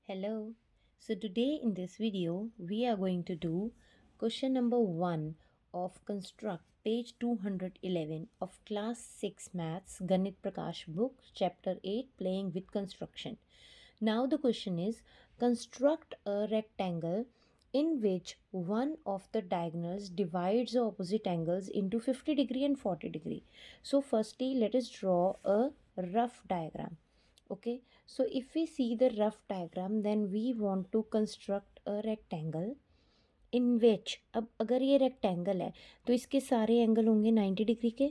Hello. So today in this video we are going to do question number 1 of construct page 211 of class 6 maths Ganit Prakash book chapter 8 playing with construction. Now the question is construct a rectangle in which one of the diagonals divides the opposite angles into 50 degree and 40 degree. So firstly let us draw a rough diagram. Okay, so if we see the rough diagram then we want to construct a rectangle in which अब अगर ये rectangle है तो इसके सारे angle होंगे 90 degree के,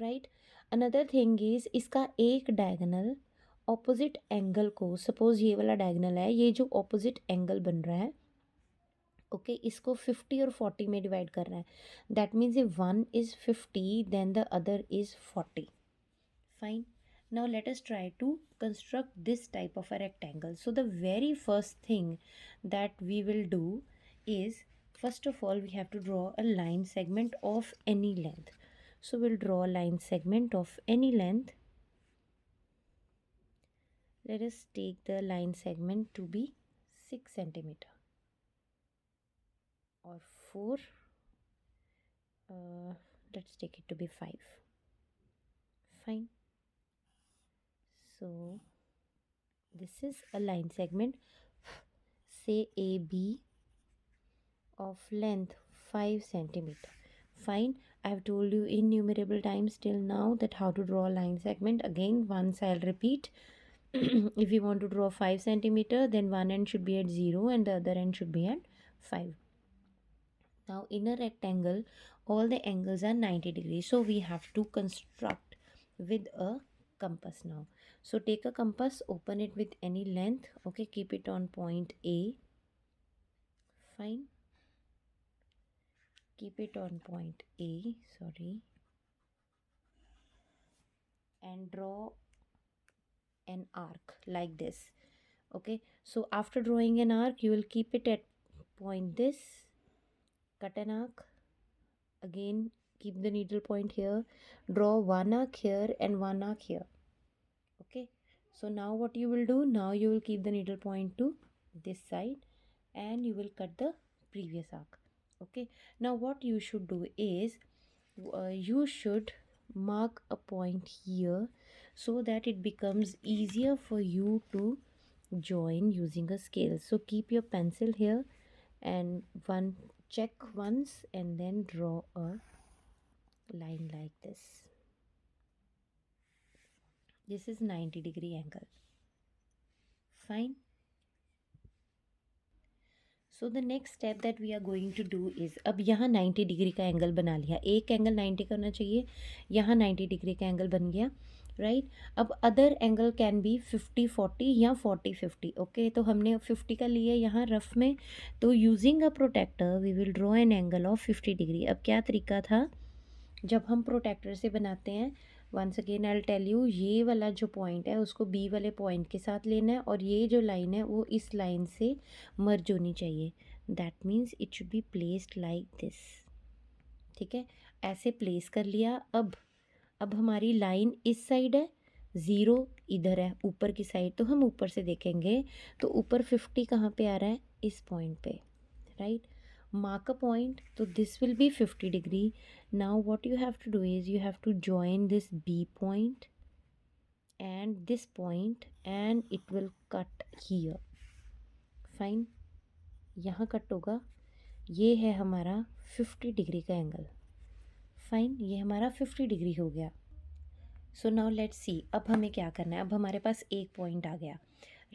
right. Another thing is इसका एक डायगोनल ऑपोजिट एंगल को, सपोज ये वाला डायगोनल है, ये जो ऑपोजिट एंगल बन रहा है ओके इसको 50 और 40 में डिवाइड कर रहा है. That means if one is 50 then the other is 40. Fine. Now let us try to construct this type of a rectangle. So the very first thing that we will do is, first of all we have to draw a line segment of any length. So we'll draw a line segment of any length. Let us take the line segment to be 6 centimeter or 4. Let's take it to be 5. Fine. So this is a line segment, say AB, of length 5 centimeter. Fine. I have told you innumerable times till now that how to draw a line segment. Again once I'll repeat. If you want to draw 5 centimeter then one end should be at 0 and the other end should be at 5. Now in a rectangle all the angles are 90 degrees, so we have to construct with a compass now. So take a compass, open it with any length, okay, keep it on point A. Fine. Keep it on point A, sorry, and draw an arc like this. Okay, so after drawing an arc you will keep it at point this, cut an arc, again keep the needle point here, draw one arc here and one arc here. Okay, so now what you will do, now you will keep the needle point to this side and you will cut the previous arc. Okay, now what you should do is you should mark a point here so that it becomes easier for you to join using a scale. So keep your pencil here and check once and then draw a line like this. This is 90 degree angle. Fine. So the next step that we are going to do is, अब यहाँ 90 degree का angle बना लिया, एक angle 90 का होना चाहिए, यहाँ 90 डिग्री का एंगल बन गया, राइट. अब अदर एंगल कैन बी 50-40 या 40-50. ओके, तो हमने 50 का लिया यहाँ रफ में, तो using a protractor we will draw an angle of 50 degree. अब क्या तरीका था जब हम प्रोटेक्टर से बनाते हैं, once again I will tell you, ये वाला जो पॉइंट है उसको बी वाले पॉइंट के साथ लेना है और ये जो लाइन है वो इस लाइन से मर्ज होनी चाहिए. That means it should be placed like this. ठीक है, ऐसे प्लेस कर लिया. अब हमारी लाइन इस साइड है, ज़ीरो इधर है ऊपर की साइड, तो हम ऊपर से देखेंगे तो ऊपर 50 कहाँ पे आ रहा है, इस पॉइंट पे, right. Mark a point, so this will be 50 degree. Now what you have to do is you have to join this B point and this point and it will cut here. Fine. यहाँ cut होगा, ये है हमारा 50 degree का angle. Fine, ये हमारा 50 degree हो गया. सो नाउ लेट्स सी, अब हमें क्या करना है. अब हमारे पास एक पॉइंट आ गया,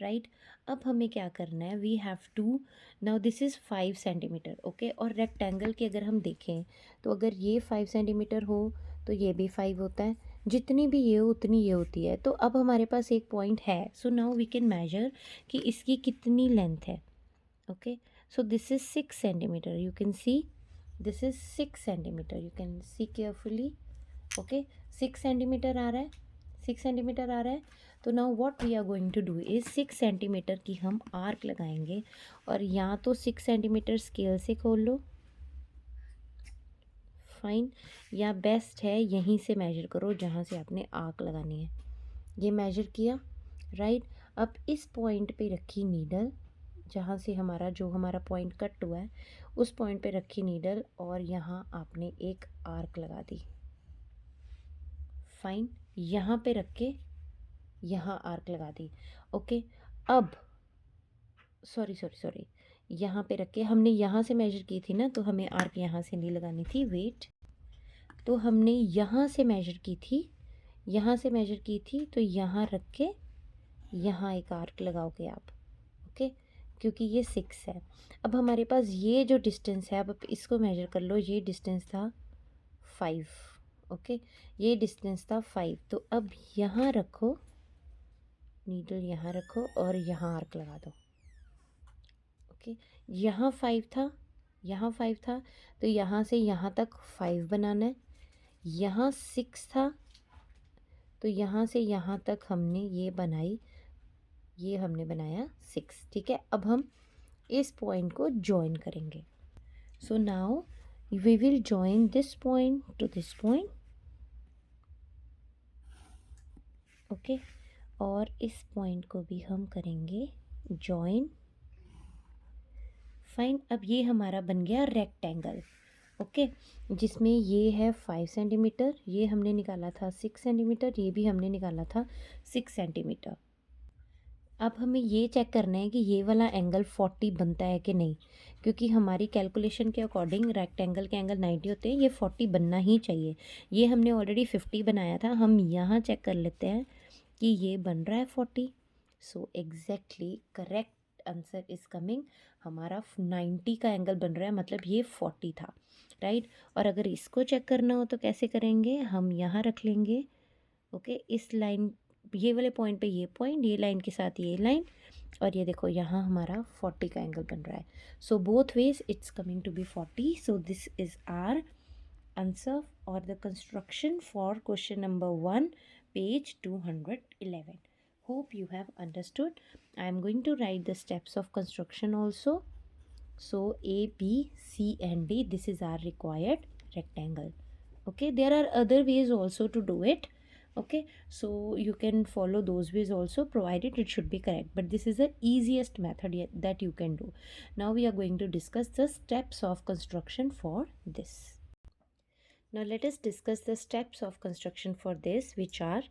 राइट. अब हमें क्या करना है, we have to, now this is 5 centimetre. Okay, और रेक्टेंगल के अगर हम देखें तो अगर ये 5 सेंटीमीटर हो तो ये भी 5 होता है, जितनी भी ये हो उतनी ये होती है. तो अब हमारे पास एक पॉइंट है, so now we can measure कि इसकी कितनी लेंथ है. Okay, so this is 6 centimetre. You can see this is 6 centimetre. You can see carefully. Okay, 6 centimetre आ रहा है, 6 सेंटीमीटर आ रहा है. तो now what we are going to do is 6 centimetre की हम आर्क लगाएंगे, और या तो 6 सेंटीमीटर स्केल से खोल लो, फाइन, या बेस्ट है यहीं से मेजर करो जहाँ से आपने आर्क लगानी है. ये मेजर किया, राइट. अब इस पॉइंट पे रखी नीडल, जहाँ से हमारा पॉइंट कट हुआ है उस पॉइंट पे रखी नीडल और यहाँ आपने एक आर्क लगा दी। फाइन, यहाँ पे रख के यहाँ आर्क लगा दी। ओके, अब सॉरी यहाँ पे रख के हमने यहाँ से मेजर की थी ना, तो हमें आर्क यहाँ से नहीं लगानी थी। वेट, तो हमने यहाँ से मेजर की थी, तो यहाँ रख के यहाँ एक आर्क लगाओगे आप। ओके, क्योंकि ये 6 है। अब हमारे पास ये जो डिस्टेंस है, अब इसको मेजर कर लो। ये डिस्टेंस था 5। ओके, ये डिस्टेंस था 5। तो अब यहाँ रखो नीडल, यहाँ रखो और यहाँ आर्क लगा दो। ओके, यहाँ 5 था, तो यहाँ से यहाँ तक 5 बनाना है। यहाँ 6 था, तो यहाँ से यहाँ तक हमने ये बनाया 6। ठीक है, अब हम इस पॉइंट को जॉइन करेंगे। So now we will join this point to this point. Okay, और इस पॉइंट को भी हम करेंगे जॉइन। फाइन, अब ये हमारा बन गया रेक्टेंगल। ओके, जिसमें ये है 5 सेंटीमीटर, ये हमने निकाला था 6 सेंटीमीटर, ये भी हमने निकाला था 6 सेंटीमीटर। अब हमें ये चेक करना है कि ये वाला एंगल 40 बनता है कि नहीं, क्योंकि हमारी कैलकुलेशन के अकॉर्डिंग रेक्टेंगल के एंगल 90 होते हैं, ये 40 बनना ही चाहिए। ये हमने ऑलरेडी 50 बनाया था, हम यहाँ चेक कर लेते हैं कि ये बन रहा है 40। So exactly correct answer is coming, हमारा 90 का एंगल बन रहा है, मतलब ये 40 था, राइट। और अगर इसको चेक करना हो तो कैसे करेंगे, हम यहाँ रख लेंगे। ओके, इस लाइन, ये वाले पॉइंट पे ये पॉइंट, ये लाइन के साथ ये लाइन, और ये देखो यहाँ हमारा 40 का एंगल बन रहा है। So both ways it's coming to be 40। So this is our answer और the construction for question number 1, page 211. Hope you have understood. I am going to write the steps of construction also. So A, B, C and D, this is our required rectangle. Okay, there are other ways also to do it. Okay, so you can follow those ways also, provided it should be correct, but this is the easiest method that you can do. Now we are going to discuss the steps of construction for this. Now let us discuss the steps of construction for this, which are: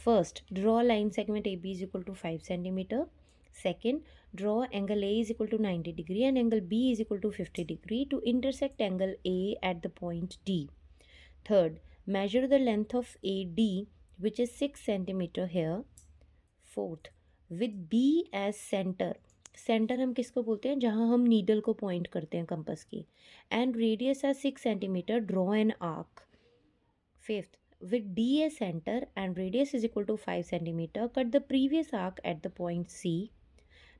first, draw line segment AB is equal to 5 centimeter. Second, draw angle A is equal to 90 degree and angle B is equal to 50 degree to intersect angle A at the point D. Third, measure the length of AD, which is 6 centimeter here. Fourth, with B as center, centre हम किसको बोलते हैं, जहाँ हम needle को point करते हैं compass की, एंड रेडियस है 6 centimetre, draw an arc. Fifth, with D as center and radius is equal to 5 centimeter, cut the previous arc at the point C.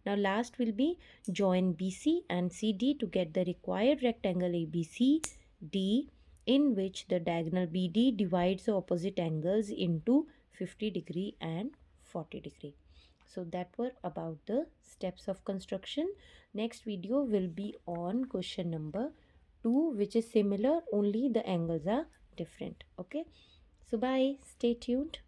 Now last will be join BC and CD to get the required rectangle ABCD, in which the diagonal BD divides the opposite angles into 50 degree and 40 degree. So that were about the steps of construction. Next video will be on question number 2, which is similar, only the angles are different. Okay, so bye, stay tuned.